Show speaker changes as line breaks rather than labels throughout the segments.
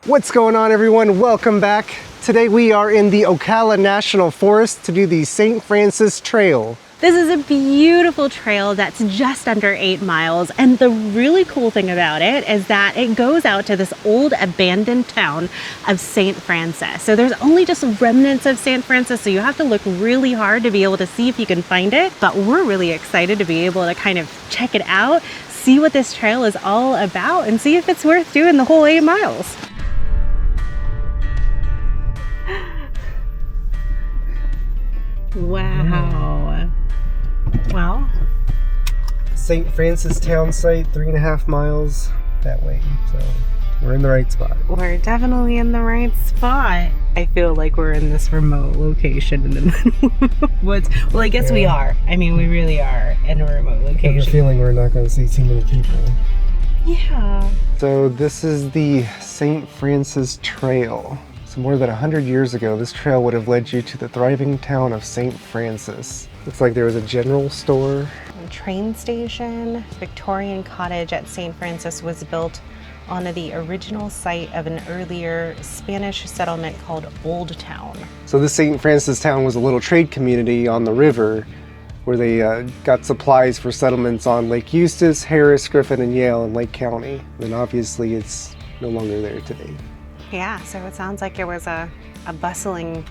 What's going on, everyone? Welcome back. Today we are in the Ocala National Forest to do the St. Francis Trail.
This is a beautiful trail that's just under 8 miles, and the really cool thing about it is that it goes out to this old abandoned town of St. Francis. So there's only just remnants of St. Francis, so you have to look really hard to be able to see if you can find it. But we're really excited to be able to kind of check it out, see what this trail is all about, and see if it's worth doing the whole 8 miles. Wow. Well,
St. Francis town site, 3.5 miles that way. So we're in the right spot.
We're definitely in the right spot. I feel like we're in this remote location in the middle of the woods. Well, I guess we are. I mean, we really are in a remote location.
I have a feeling we're not going to see too many people.
Yeah.
So this is the St. Francis Trail. So more than 100 years ago, this trail would have led you to the thriving town of St. Francis. Looks like there was a general store.
A train station. Victorian cottage at St. Francis was built on the original site of an earlier Spanish settlement called Old Town.
So this St. Francis town was a little trade community on the river where they got supplies for settlements on Lake Eustis, Harris, Griffin, and Yale in Lake County. And obviously it's no longer there today.
Yeah, so it sounds like it was a bustling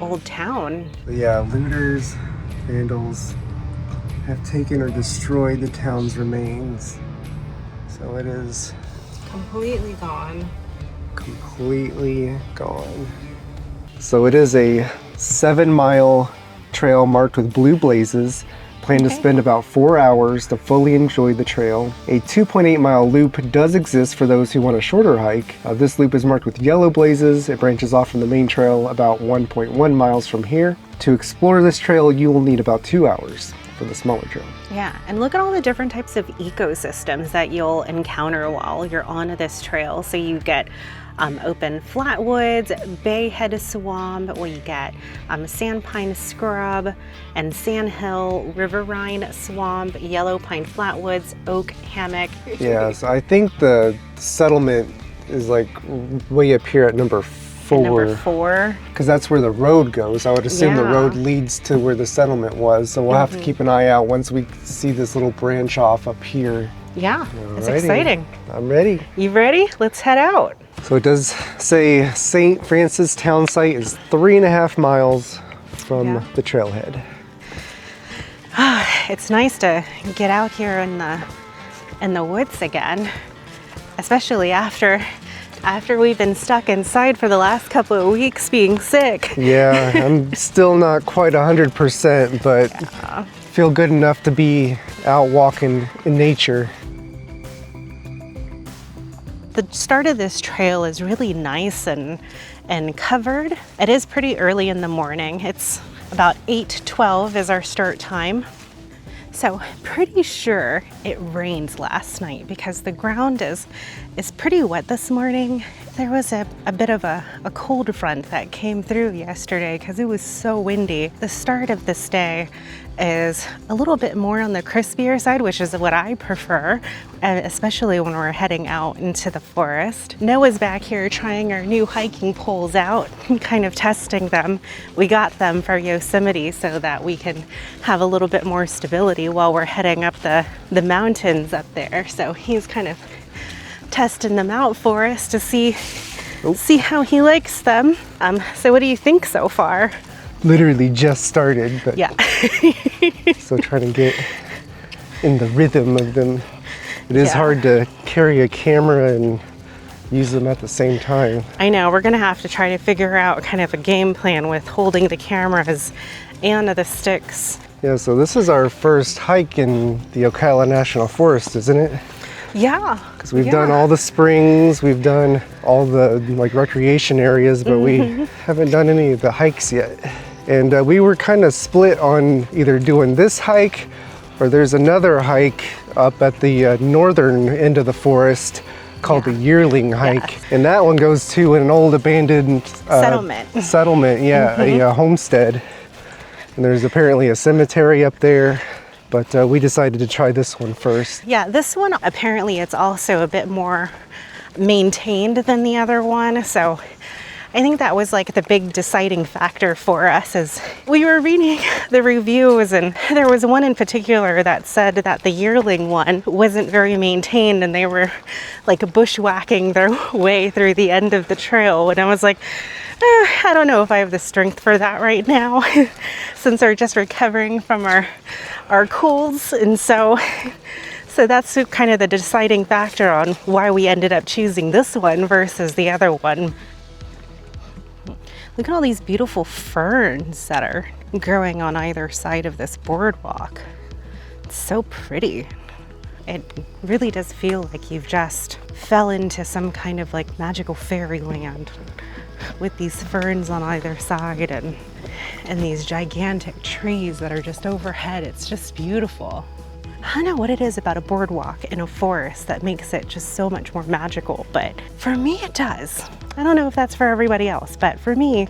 old town.
But yeah, looters, vandals have taken or destroyed the town's remains. So it is
Completely gone.
Completely gone. So it is a 7-mile trail marked with blue blazes. Plan to spend about 4 hours to fully enjoy the trail. A 2.8-mile loop does exist for those who want a shorter hike. This loop is marked with yellow blazes. It branches off from the main trail about 1.1 miles from here. To explore this trail, you will need about 2 hours for the smaller trail.
Yeah, and look at all the different types of ecosystems that you'll encounter while you're on this trail. So you get open flatwoods, bayhead swamp, where you get sand pine scrub and sandhill, riverine swamp, yellow pine flatwoods, oak hammock.
Yeah, so I think the settlement is like way up here at number 4.
Number 4.
Because that's where the road goes. I would assume the road leads to where the settlement was. So we'll have to keep an eye out once we see this little branch off up here.
Yeah,
Alrighty.
it's exciting.
I'm ready.
You ready? Let's head out.
So it does say St. Francis town site is 3.5 miles from the trailhead.
It's nice to get out here in the woods again, especially after we've been stuck inside for the last couple of weeks being sick.
Yeah, I'm still not quite 100%, but feel good enough to be out walking in nature.
The start of this trail is really nice and covered. It is pretty early in the morning. It's about 8:12 is our start time. So pretty sure it rained last night because the ground is pretty wet this morning. There was a bit of a cold front that came through yesterday because it was so windy. The start of this day is a little bit more on the crispier side, which is what I prefer, especially when we're heading out into the forest. Noah's back here trying our new hiking poles out, kind of testing them. We got them for Yosemite so that we can have a little bit more stability while we're heading up the mountains up there. So he's kind of testing them out for us to see how he likes them. So what do you think so far?
Literally just started, but
yeah.
Still trying to get in the rhythm of them. It is hard to carry a camera and use them at the same time.
I know, we're gonna have to try to figure out kind of a game plan with holding the cameras and the sticks.
Yeah, so this is our first hike in the Ocala National Forest, isn't it?
Yeah.
Because we've done all the springs, we've done all the like recreation areas, but we haven't done any of the hikes yet. And we were kind of split on either doing this hike or there's another hike up at the northern end of the forest called the Yearling Hike. And that one goes to an old abandoned settlement, a homestead. And there's apparently a cemetery up there. But we decided to try this one first.
Yeah, this one, apparently it's also a bit more maintained than the other one. So I think that was like the big deciding factor for us as we were reading the reviews, and there was one in particular that said that the yearling one wasn't very maintained and they were like bushwhacking their way through the end of the trail. And I was like, I don't know if I have the strength for that right now since we're just recovering from our colds. And so that's kind of the deciding factor on why we ended up choosing this one versus the other one. Look at all these beautiful ferns that are growing on either side of this boardwalk. It's so pretty. It really does feel like you've just fell into some kind of like magical fairyland with these ferns on either side and these gigantic trees that are just overhead. It's just beautiful. I don't know what it is about a boardwalk in a forest that makes it just so much more magical, but for me it does. I don't know if that's for everybody else, but for me,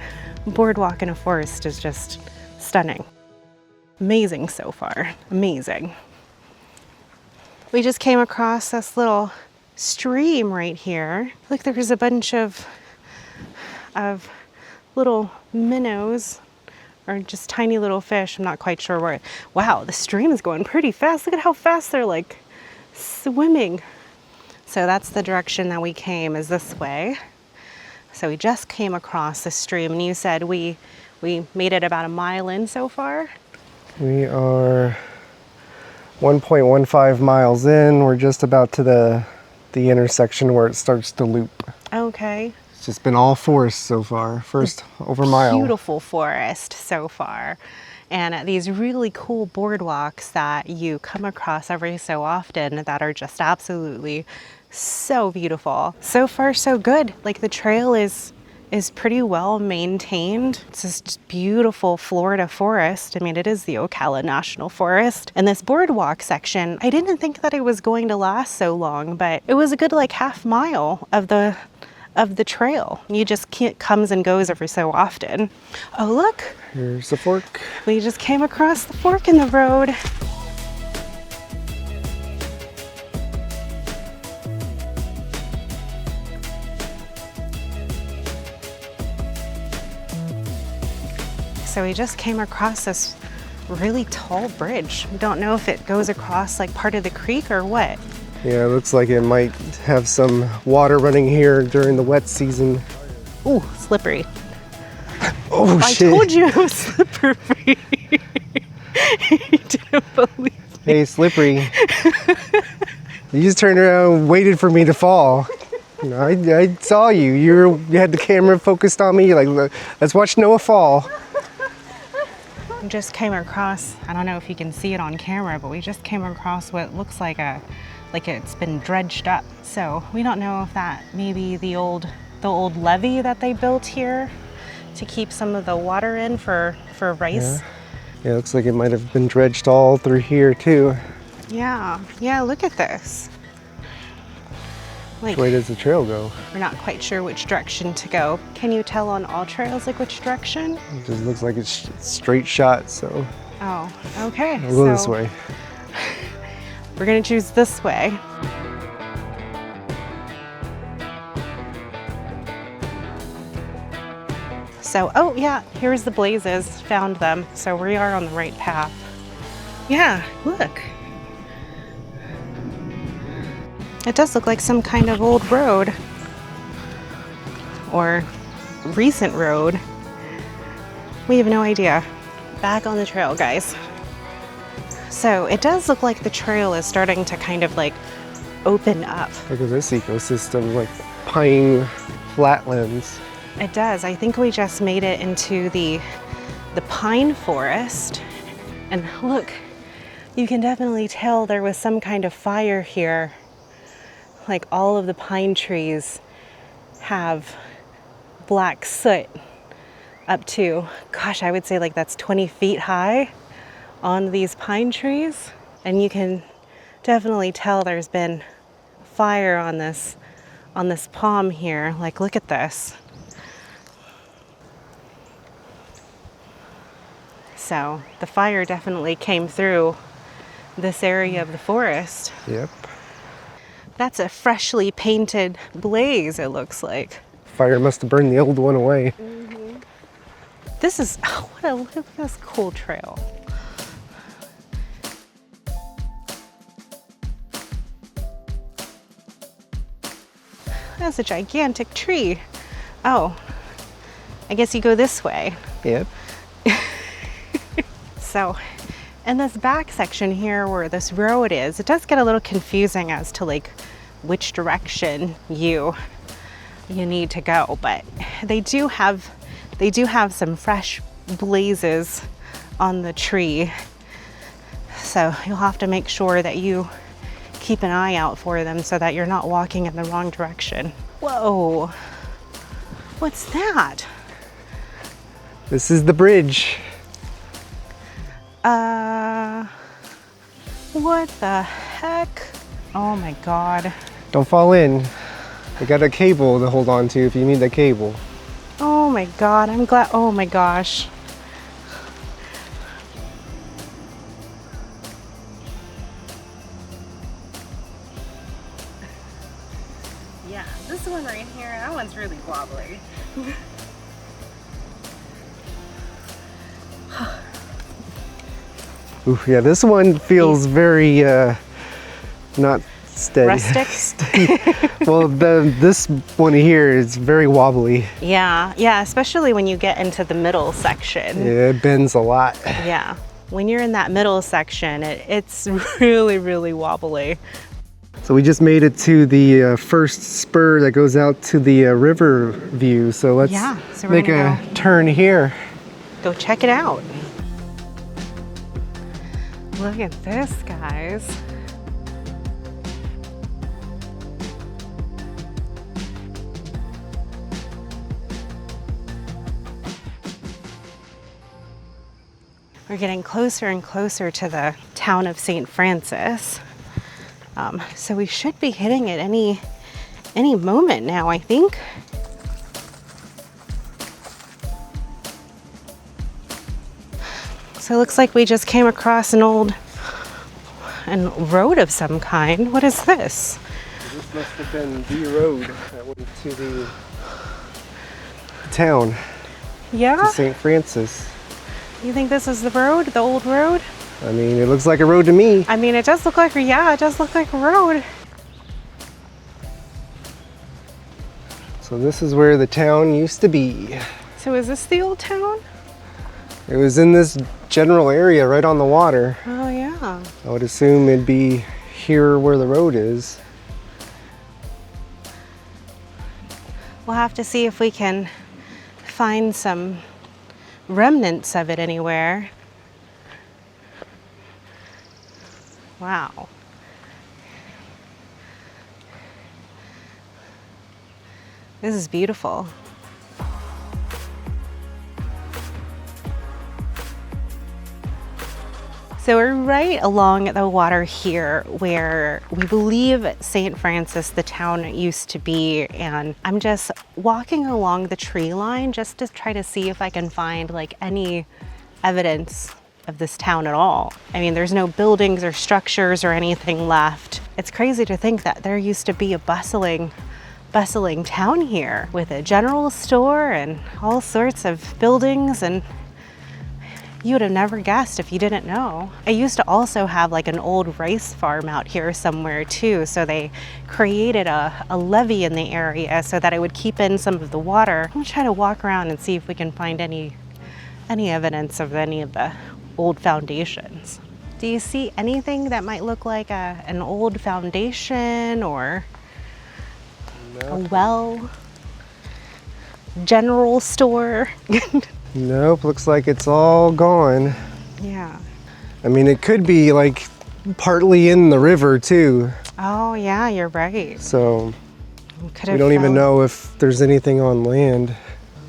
boardwalk in a forest is just stunning. Amazing so far, amazing. We just came across this little stream right here. Look, there's a bunch of little minnows, or just tiny little fish. I'm not quite sure where. Wow, the stream is going pretty fast. Look at how fast they're like swimming. So that's the direction that we came, is this way. So we just came across the stream, and you said we made it about a mile in so far?
We are 1.15 miles in. We're just about to the intersection where it starts to loop.
Okay.
It's just been all forest so far. First over mile.
Beautiful forest so far. And these really cool boardwalks that you come across every so often that are just absolutely so beautiful. So far so good. Like the trail is pretty well maintained. It's this beautiful Florida forest. I mean, it is the Ocala National Forest. And this boardwalk section, I didn't think that it was going to last so long, but it was a good like half mile of the trail. You just comes and goes every so often. Oh, look.
Here's the fork.
We just came across the fork in the road. So we just came across this really tall bridge. We don't know if it goes across like part of the creek or what.
Yeah, it looks like it might have some water running here during the wet season.
Ooh, slippery.
Oh, shit.
I told you it was slippery. You didn't believe me.
Hey, slippery. You just turned around and waited for me to fall. You know, I saw you. You had the camera focused on me. You're like, let's watch Noah fall.
We just came across, I don't know if you can see it on camera, but we just came across what looks like it's been dredged up. So we don't know if that maybe the old levee that they built here to keep some of the water in for rice.
Yeah, it looks like it might have been dredged all through here too.
Yeah, look at this. Like,
Which way does the trail go?
We're not quite sure which direction to go. Can you tell on all trails like which direction?
It just looks like it's straight shot, so.
Oh, okay.
We'll go this way.
We're gonna choose this way. So, oh yeah, here's the blazes, found them. So we are on the right path. Yeah, look. It does look like some kind of old road or recent road. We have no idea. Back on the trail, guys. So it does look like the trail is starting to kind of like open up.
Look at this ecosystem, like pine flatlands.
It does. I think we just made it into the pine forest. And look, you can definitely tell there was some kind of fire here. Like all of the pine trees have black soot up to, gosh, I would say like that's 20 feet high on these pine trees. And you can definitely tell there's been fire on this palm here. Like, look at this. So the fire definitely came through this area of the forest.
Yep.
That's a freshly painted blaze, it looks like.
Fire must have burned the old one away.
This is, oh, look at this cool trail. That's a gigantic tree. Oh, I guess you go this way.
Yep.
So, in this back section here where this road is, it does get a little confusing as to like which direction you need to go, but they do have some fresh blazes on the tree. So you'll have to make sure that you keep an eye out for them so that you're not walking in the wrong direction. Whoa, what's that?
This is the bridge.
What the heck? Oh my God.
Don't fall in. I got a cable to hold on to if you need the cable.
Oh my God, I'm glad, oh my gosh. Yeah, this one right here, that one's really wobbly.
Ooh, yeah, this one feels very not steady.
Rustic?
Well, this one here is very wobbly.
Yeah, especially when you get into the middle section.
Yeah, it bends a lot.
Yeah, when you're in that middle section, it's really, really wobbly.
So we just made it to the first spur that goes out to the river view. So let's
so we're
make
gonna
a turn here.
Go check it out. Look at this, guys. We're getting closer and closer to the town of St. Francis. So we should be hitting it any moment now, I think. So it looks like we just came across an old road of some kind. What is this?
This must have been the road that went to the town.
Yeah?
To St. Francis.
You think this is the road, the old road?
I mean, it looks like a road to me.
I mean, it does look like, yeah, it does look like a road.
So this is where the town used to be.
So is this the old town?
It was in this general area right on the water.
Oh, yeah.
I would assume it'd be here where the road is.
We'll have to see if we can find some remnants of it anywhere. Wow. This is beautiful. So we're right along the water here where we believe St. Francis, the town, used to be. And I'm just walking along the tree line just to try to see if I can find like any evidence of this town at all. I mean, there's no buildings or structures or anything left. It's crazy to think that there used to be a bustling town here with a general store and all sorts of buildings, and you would have never guessed if you didn't know. I used to also have like an old rice farm out here somewhere too, so they created a levee in the area so that it would keep in some of the water. I'm gonna try to walk around and see if we can find any evidence of any of the old foundations. Do you see anything that might look like an old foundation or a well? General store?
Nope, looks like it's all gone.
Yeah.
I mean, it could be like partly in the river too.
Oh yeah, you're right.
So we don't even know if there's anything on land.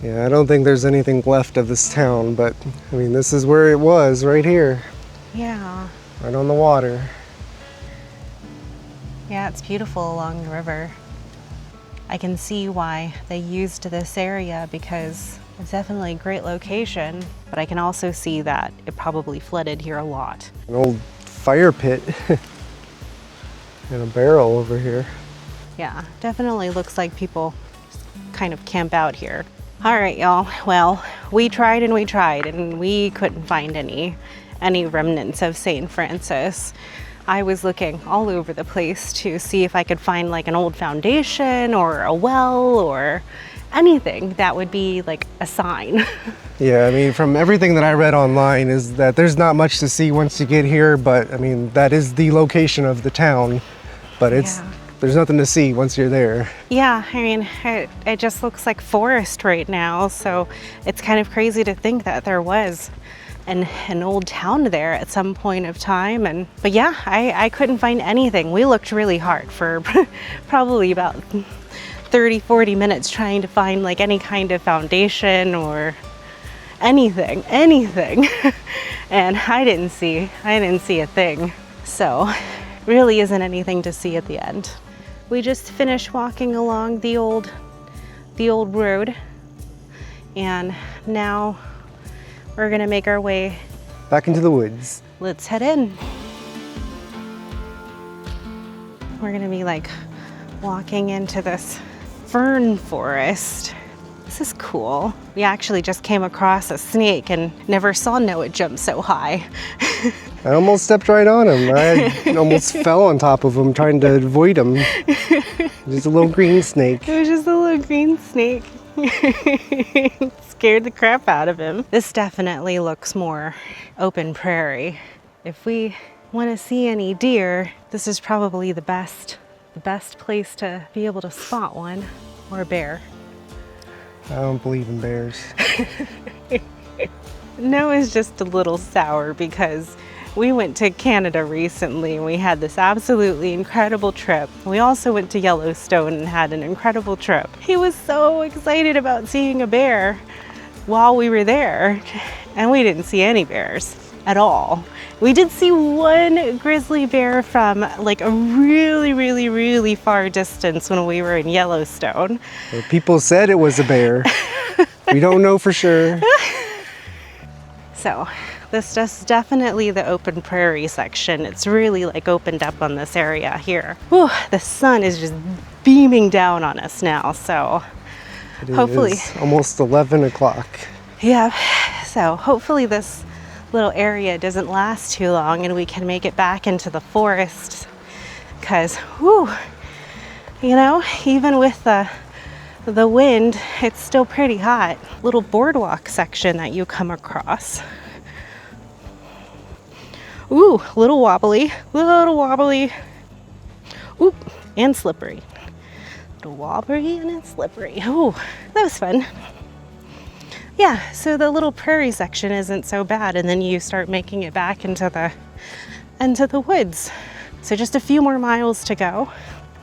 Yeah, I don't think there's anything left of this town, but I mean, this is where it was, right here.
Yeah.
Right on the water.
Yeah, it's beautiful along the river. I can see why they used this area because it's definitely a great location, but I can also see that it probably flooded here a lot.
An old fire pit. And a barrel over here.
Yeah, definitely looks like people kind of camp out here. All right, y'all. Well, we tried and we couldn't find any remnants of St. Francis. I was looking all over the place to see if I could find like an old foundation or a well or anything that would be like a sign.
Yeah, I mean, from everything that I read online is that there's not much to see once you get here, but I mean, that is the location of the town, but there's nothing to see once you're there.
Yeah, I mean, it just looks like forest right now, so it's kind of crazy to think that there was an old town there at some point of time. But yeah, I couldn't find anything. We looked really hard for probably about 30-40 minutes trying to find like any kind of foundation or anything. And I didn't see a thing. So really isn't anything to see at the end. We just finished walking along the old road, and now we're gonna make our way
back into the woods.
Let's head in. We're gonna be like walking into this fern forest. This is cool. We actually just came across a snake and never saw Noah jump so high.
I almost stepped right on him. I almost fell on top of him trying to avoid him. Just a little green snake.
It was just a little green snake. Scared the crap out of him. This definitely looks more open prairie. If we want to see any deer, this is probably the best place to be able to spot one, or a bear.
I don't believe in bears.
Noah's just a little sour because we went to Canada recently and we had this absolutely incredible trip. We also went to Yellowstone and had an incredible trip. He was so excited about seeing a bear while we were there, and we didn't see any bears at all. We did see one grizzly bear from like a really far distance when we were in Yellowstone.
Well, people said it was a bear. We don't know for sure.
So this is definitely the open prairie section. It's really like opened up on this area here. Whew, the sun is just beaming down on us now, so hopefully.
It's almost 11 o'clock.
Yeah, so hopefully this little area doesn't last too long and we can make it back into the forest, because whew, you know, even with the wind, it's still pretty hot. Little boardwalk section that you come across. Ooh, little wobbly. Ooh, and slippery. Little wobbly and it's slippery. Ooh, that was fun. Yeah, so the little prairie section isn't so bad, and then you start making it back into the woods. So just a few more miles to go.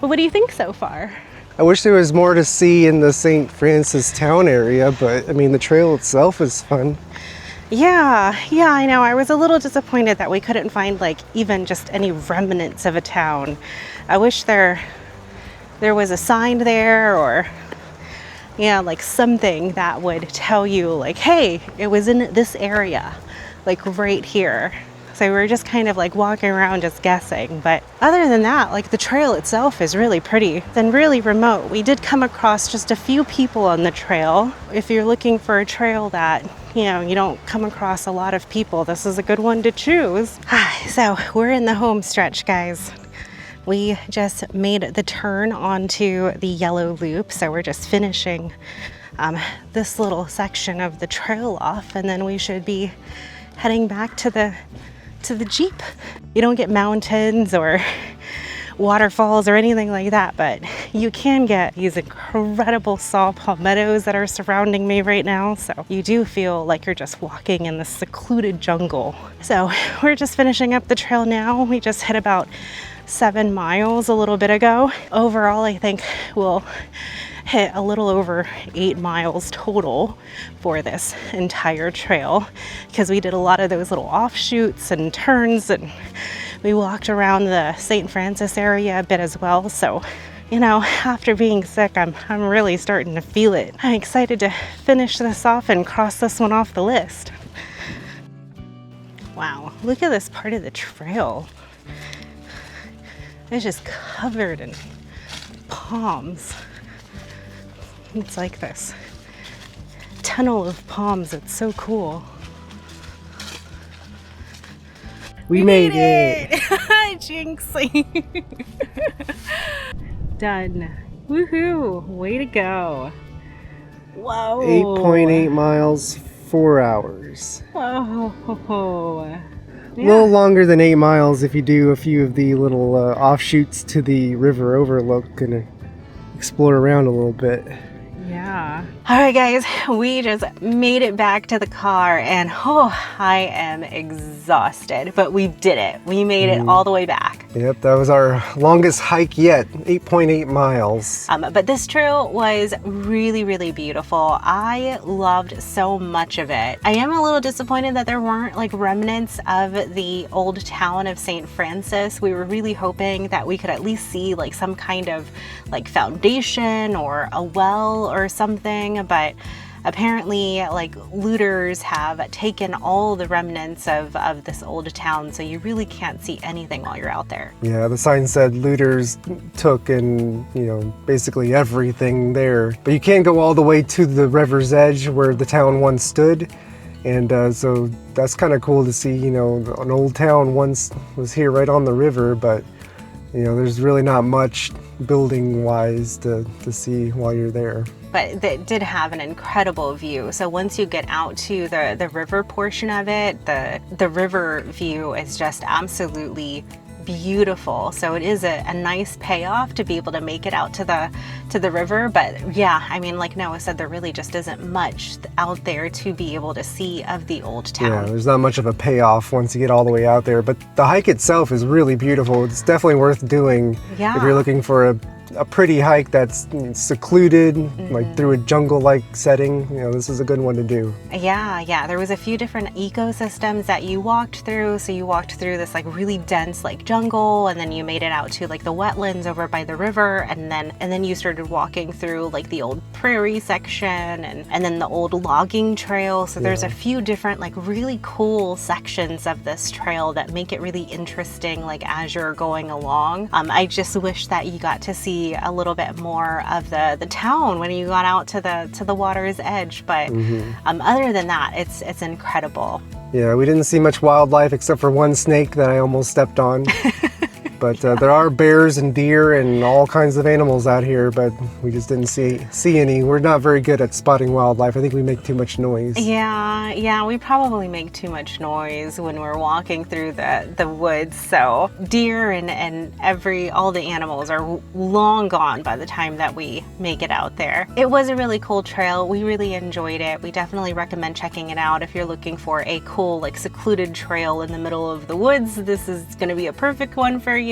But what do you think so far?
I wish there was more to see in the St. Francis town area, but I mean, the trail itself is fun.
Yeah, I know. I was a little disappointed that we couldn't find like even just any remnants of a town. I wish there was a sign there, or yeah, like something that would tell you like, hey, it was in this area, like right here. So we were just kind of like walking around just guessing. But other than that, like the trail itself is really pretty and really remote. We did come across just a few people on the trail. If you're looking for a trail that, you know, you don't come across a lot of people, this is a good one to choose. So we're in the home stretch, guys. We just made the turn onto the yellow loop. So we're just finishing this little section of the trail off, and then we should be heading back to the Jeep. You don't get mountains or waterfalls or anything like that, but you can get these incredible saw palmettos that are surrounding me right now. So you do feel like you're just walking in the secluded jungle. So we're just finishing up the trail now. We just hit about 7 miles a little bit ago. Overall, I think we'll hit a little over 8 miles total for this entire trail, because we did a lot of those little offshoots and turns, and we walked around the St. Francis area a bit as well. So, you know, after being sick, I'm really starting to feel it. I'm excited to finish this off and cross this one off the list. Wow, look at this part of the trail. It's just covered in palms. It's like this tunnel of palms. It's so cool.
We made it!
Jinx! Done. Woohoo! Way to go. Whoa!
8.8 miles, 4 hours.
Whoa!
A little longer than 8 miles if you do a few of the little offshoots to the river Overlook and explore around a little bit.
Yeah. All right, guys, we just made it back to the car and I am exhausted, but we did it. We made it all the way back.
Yep, that was our longest hike yet, 8.8 miles.
But this trail was really, really beautiful. I loved so much of it. I am a little disappointed that there weren't like remnants of the old town of St. Francis. We were really hoping that we could at least see like some kind of like foundation or a well or something, but apparently like looters have taken all the remnants of this old town, so you really can't see anything while you're out there.
Yeah, the sign said looters took and, you know, basically everything there. But you can't go all the way to the river's edge where the town once stood. And so that's kind of cool to see, you know, an old town once was here right on the river, but, you know, there's really not much building wise to see while you're there.
But it did have an incredible view. So once you get out to the river portion of it, the river view is just absolutely beautiful. So it is a nice payoff to be able to make it out to the river. But yeah, I mean, like Noah said, there really just isn't much out there to be able to see of the old town.
Yeah, there's not much of a payoff once you get all the way out there, but the hike itself is really beautiful. It's definitely worth doing if you're looking for a pretty hike that's secluded, like through a jungle-like setting. You know, this is a good one to do.
Yeah, there was a few different ecosystems that you walked through. So you walked through this like really dense like jungle, and then you made it out to like the wetlands over by the river, and then you started walking through like the old prairie section and then the old logging trail. So there's a few different like really cool sections of this trail that make it really interesting like as you're going along. I just wish that you got to see a little bit more of the town when you got out to the water's edge, but other than that, it's incredible.
Yeah, we didn't see much wildlife except for one snake that I almost stepped on. But there are bears and deer and all kinds of animals out here, but we just didn't see any. We're not very good at spotting wildlife. I think we make too much noise.
Yeah, we probably make too much noise when we're walking through the woods. So deer and all the animals are long gone by the time that we make it out there. It was a really cool trail. We really enjoyed it. We definitely recommend checking it out if you're looking for a cool, like secluded trail in the middle of the woods. This is going to be a perfect one for you.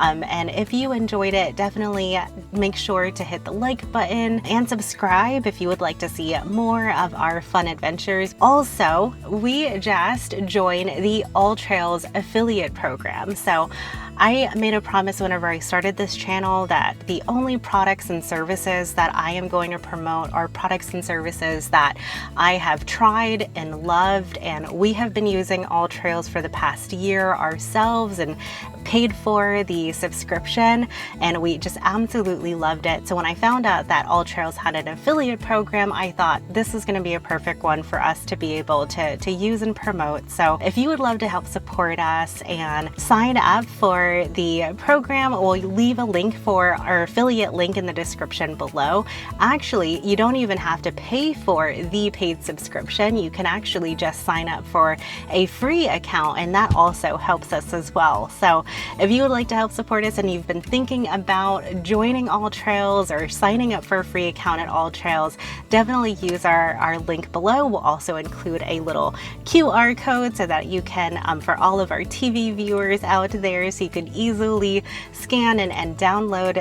And if you enjoyed it, definitely make sure to hit the like button and subscribe if you would like to see more of our fun adventures. Also, we just joined the All Trails affiliate program. So I made a promise whenever I started this channel that the only products and services that I am going to promote are products and services that I have tried and loved, and we have been using All Trails for the past year ourselves and paid for the subscription, and we just absolutely loved it. So when I found out that All Trails had an affiliate program, I thought this is going to be a perfect one for us to be able to use and promote. So if you would love to help support us and sign up for the program, we'll leave a link for our affiliate link in the description below. Actually, you don't even have to pay for the paid subscription. You can actually just sign up for a free account, and that also helps us as well. So if you would like to help support us and you've been thinking about joining All Trails or signing up for a free account at All Trails, definitely use our link below. We'll also include a little QR code so that you can, for all of our TV viewers out there, so you can easily scan and download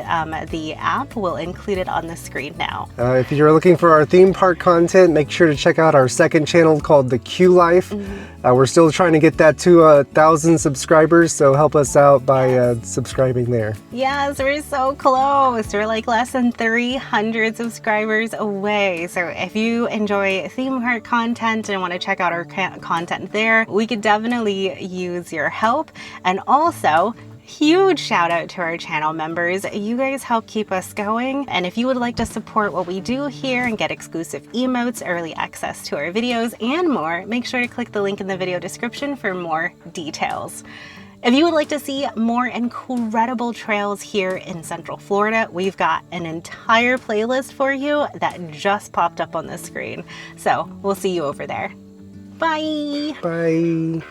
the app. We'll include it on the screen now.
If you're looking for our theme park content, make sure to check out our second channel called The Q Life. We're still trying to get that to 1,000 subscribers, so help us out by subscribing there. Yes,
we're so close. We're like less than 300 subscribers away. So if you enjoy theme park content and want to check out our content there, we could definitely use your help. And also, Huge shout out to our channel members. You guys help keep us going. And if you would like to support what we do here and get exclusive emotes, early access to our videos, and more, make sure to click the link in the video description for more details. If you would like to see more incredible trails here in Central Florida, we've got an entire playlist for you that just popped up on the screen. So we'll see you over there. Bye.
Bye.